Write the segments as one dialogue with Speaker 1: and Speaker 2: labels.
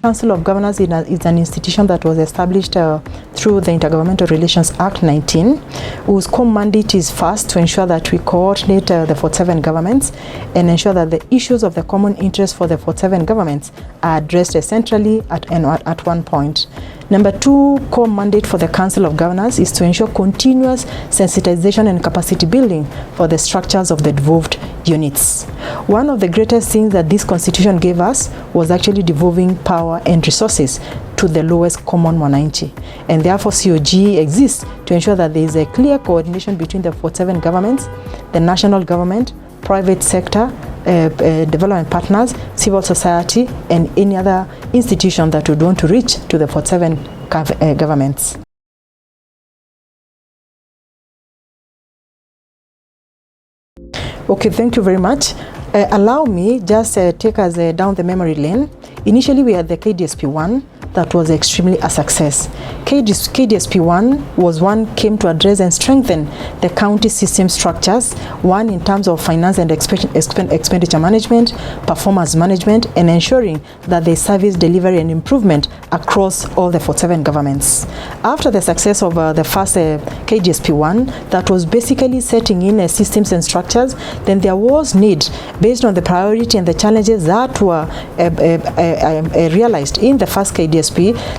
Speaker 1: Council of Governors is an institution that was established through the Intergovernmental Relations Act 19, whose core mandate is first to ensure that we coordinate the 47 governments and ensure that the issues of the common interest for the 47 governments are addressed centrally at one point. Number two core mandate for the Council of Governors is to ensure continuous sensitization and capacity building for the structures of the devolved units. One of the greatest things that this constitution gave us was actually devolving power and resources to the lowest common mwananchi. And therefore COG exists to ensure that there is a clear coordination between the 47 governments, the national government, private sector, development partners, civil society, and any other institution that would want to reach to the 47 governments. Okay, thank you very much. Allow me just take us down the memory lane. Initially, we had the KDSP-1 that was extremely a success. KDSP-1 came to address and strengthen the county system structures, one in terms of finance and expenditure management, performance management, and ensuring that the service delivery and improvement across all the 47 governments. After the success of the first KDSP-1, that was basically setting in systems and structures, then there was need, based on the priority and the challenges that were realized in the first KDSP,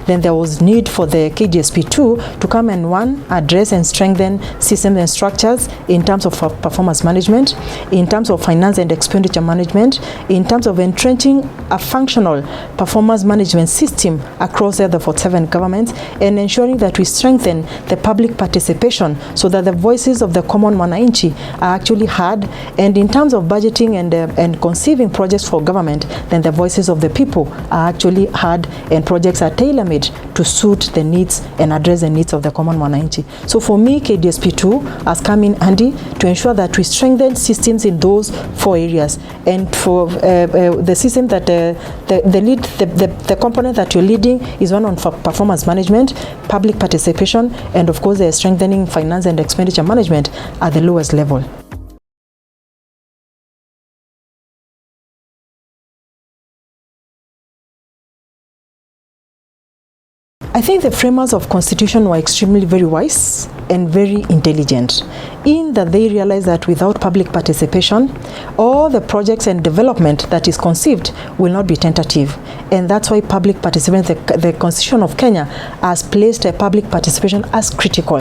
Speaker 1: then there was need for the KDSP-2 to come and address and strengthen systems and structures in terms of performance management, in terms of finance and expenditure management, in terms of entrenching a functional performance management system across the 47 governments, and ensuring that we strengthen the public participation so that the voices of the common mwananchi are actually heard, and in terms of budgeting and conceiving projects for government, then the voices of the people are actually heard and projects are tailor-made to suit the needs and address the needs of the common mwananchi. So for me, KDSP-2 has come in handy to ensure that we strengthen systems in those 4 areas. And for the system that the component that you're leading is one on performance management, public participation, and of course the strengthening finance and expenditure management at the lowest level. I think the framers of Constitution were extremely very wise and very intelligent in that they realized that without public participation, all the projects and development that is conceived will not be tentative. And that's why public participation, the Constitution of Kenya has placed public participation as critical.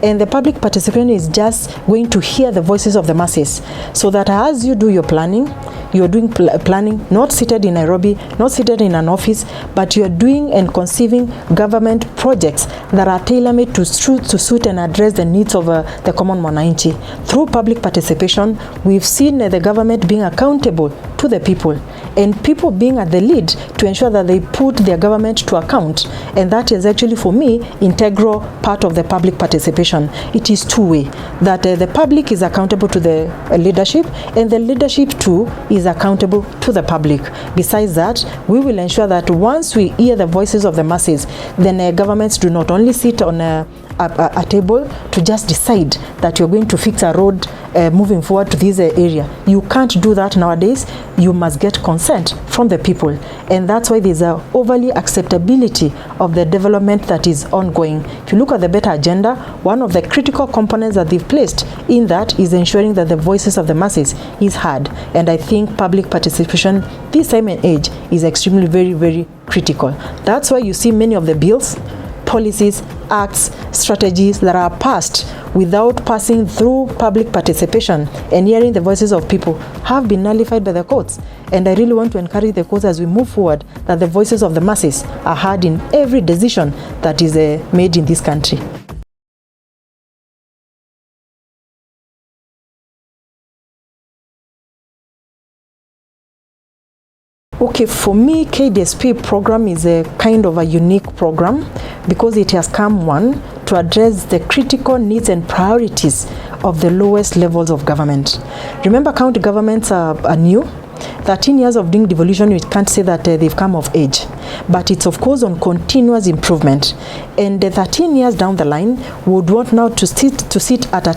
Speaker 1: And the public participation is just going to hear the voices of the masses, so that as you do your planning, you're doing planning not seated in Nairobi, not seated in an office, but you're doing and conceiving government projects that are tailor-made to suit and address the needs of the common mwananchi. Through public participation, we've seen the government being accountable to the people, and people being at the lead to ensure that they put their government to account. And that is actually, for me, integral part of the public participation. It is two-way, that the public is accountable to the leadership, and the leadership too is accountable to the public. Besides that, we will ensure that once we hear the voices of the masses, then governments do not only sit on a table to just decide that you're going to fix a road moving forward to this area. You can't do that nowadays. You must get consent from the people, and that's why there's a overly acceptability of the development that is ongoing. If you look at the better agenda, one of the critical components that they've placed in that is ensuring that the voices of the masses is heard. And I think public participation this time and age is extremely very, very critical. That's why you see many of the bills, policies, acts, strategies that are passed without passing through public participation and hearing the voices of people have been nullified by the courts. And I really want to encourage the courts as we move forward that the voices of the masses are heard in every decision that is made in this country. Okay, for me, KDSP program is a kind of a unique program because it has come, one, to address the critical needs and priorities of the lowest levels of government. Remember, county governments are new. 13 years of doing devolution, we can't say that they've come of age, but it's of course on continuous improvement. And 13 years down the line, we would want now to sit at a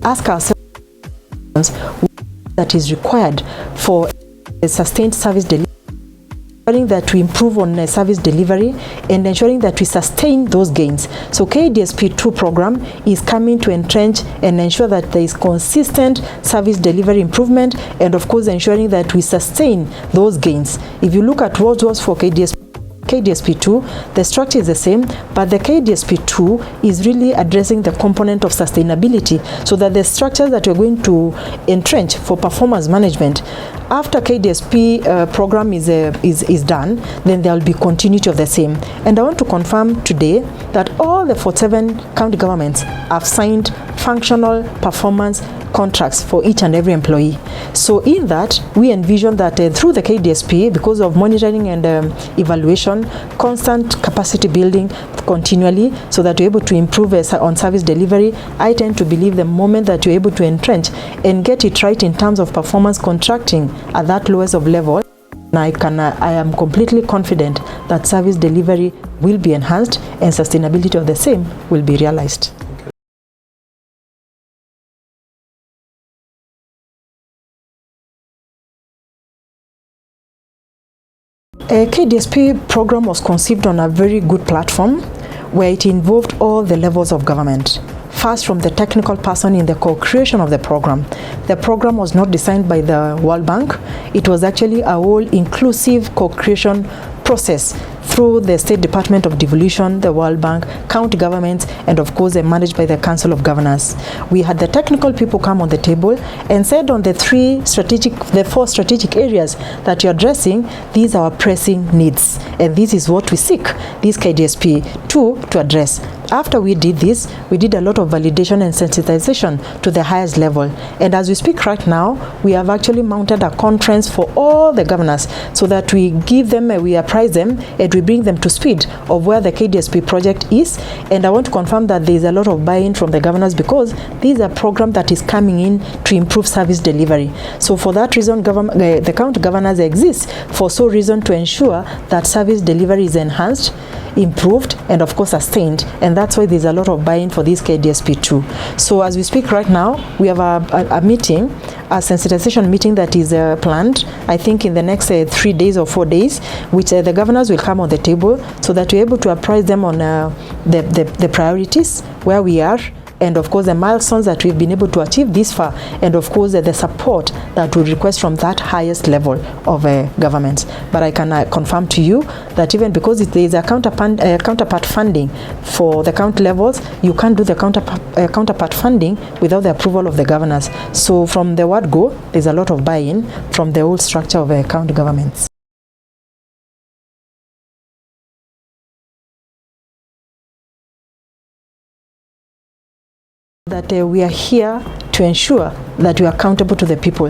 Speaker 1: ask ourselves that is required for a sustained service delivery that we improve on service delivery and ensuring that we sustain those gains. So KDSP2 program is coming to entrench and ensure that there is consistent service delivery improvement, and of course ensuring that we sustain those gains. If you look at what was for KDSP2, the structure is the same, but the KDSP2 is really addressing the component of sustainability, so that the structures that we're going to entrench for performance management after KDSP program is done, then there will be continuity of the same. And I want to confirm today that all the 47 county governments have signed functional performance contracts for each and every employee. So in that, we envision that through the KDSP, because of monitoring and evaluation, constant capacity building continually, so that we're able to improve on service delivery, I tend to believe the moment that you're able to entrench and get it right in terms of performance contracting at that lowest of level, I am completely confident that service delivery will be enhanced and sustainability of the same will be realized. A KDSP program was conceived on a very good platform where it involved all the levels of government. First, from the technical person in the co-creation of the program. The program was not designed by the World Bank. It was actually a whole inclusive co-creation process through the State Department of Devolution, the World Bank, county governments, and of course managed by the Council of Governors. We had the technical people come on the table and said on the four strategic areas that you're addressing, these are our pressing needs, and this is what we seek this KDSP2 to address. After we did this, we did a lot of validation and sensitization to the highest level. And as we speak right now, we have actually mounted a conference for all the governors so that we give them, we apprise them, and we bring them to speed of where the KDSP project is. And I want to confirm that there is a lot of buy-in from the governors, because this is a program that is coming in to improve service delivery. So for that reason, the county governors exist for so reason to ensure that service delivery is enhanced, improved, and of course sustained. And that's why there's a lot of buy-in for this KDSP2. So as we speak right now, we have a meeting, a sensitization meeting that is planned, I think in the next 3 days or 4 days, which the governors will come on the table so that we're able to apprise them on the priorities, where we are, and of course the milestones that we've been able to achieve this far, and of course the support that we request from that highest level of governments. But I can confirm to you that even because there is a counterpart funding for the county levels, you can't do the counterpart funding without the approval of the governors. So from the word go, there's a lot of buy-in from the whole structure of county governments. That we are here to ensure that we are accountable to the people.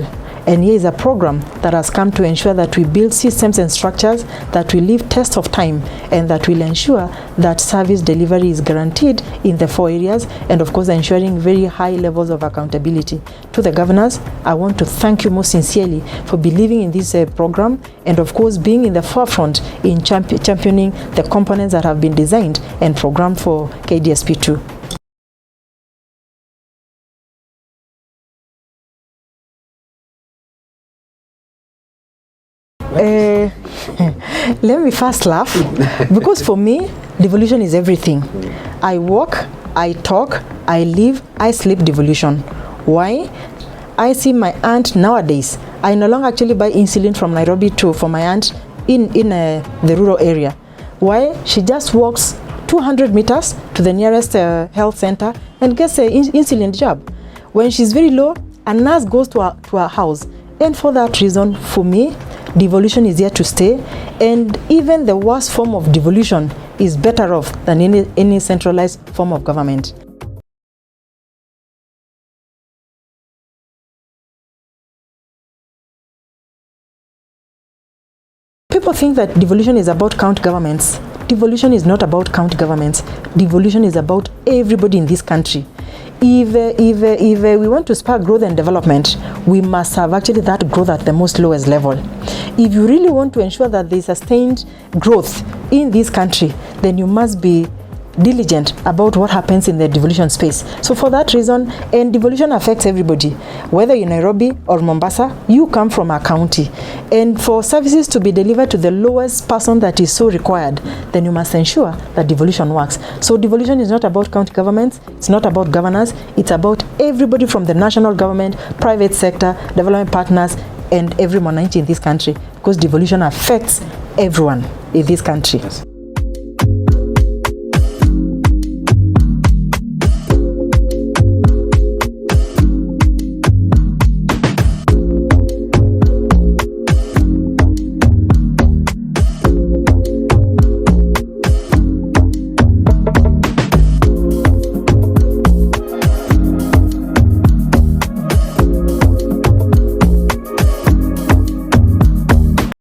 Speaker 1: And here is a program that has come to ensure that we build systems and structures that will live test of time, and that will ensure that service delivery is guaranteed in the 4 areas, and of course ensuring very high levels of accountability. To the governors, I want to thank you most sincerely for believing in this program, and of course being in the forefront in championing the components that have been designed and programmed for KDSP2. Let me first laugh, because for me, devolution is everything. I walk, I talk, I live, I sleep devolution. Why? I see my aunt nowadays. I no longer actually buy insulin from Nairobi for my aunt in the rural area. Why? She just walks 200 meters to the nearest health center and gets an insulin jab. When she's very low, a nurse goes to her house. And for that reason, for me, devolution is here to stay, and even the worst form of devolution is better off than any centralized form of government. People think that devolution is about county governments. Devolution is not about county governments. Devolution is about everybody in this country. If we want to spark growth and development, we must have actually that growth at the most lowest level. If you really want to ensure that there is sustained growth in this country, then you must be diligent about what happens in the devolution space. So for that reason, and devolution affects everybody, whether you're in Nairobi or Mombasa, you come from a county. And for services to be delivered to the lowest person that is so required, then you must ensure that devolution works. So devolution is not about county governments, it's not about governors, it's about everybody from the national government, private sector, development partners, and every mwananchi in this country, because devolution affects everyone in this country. Yes.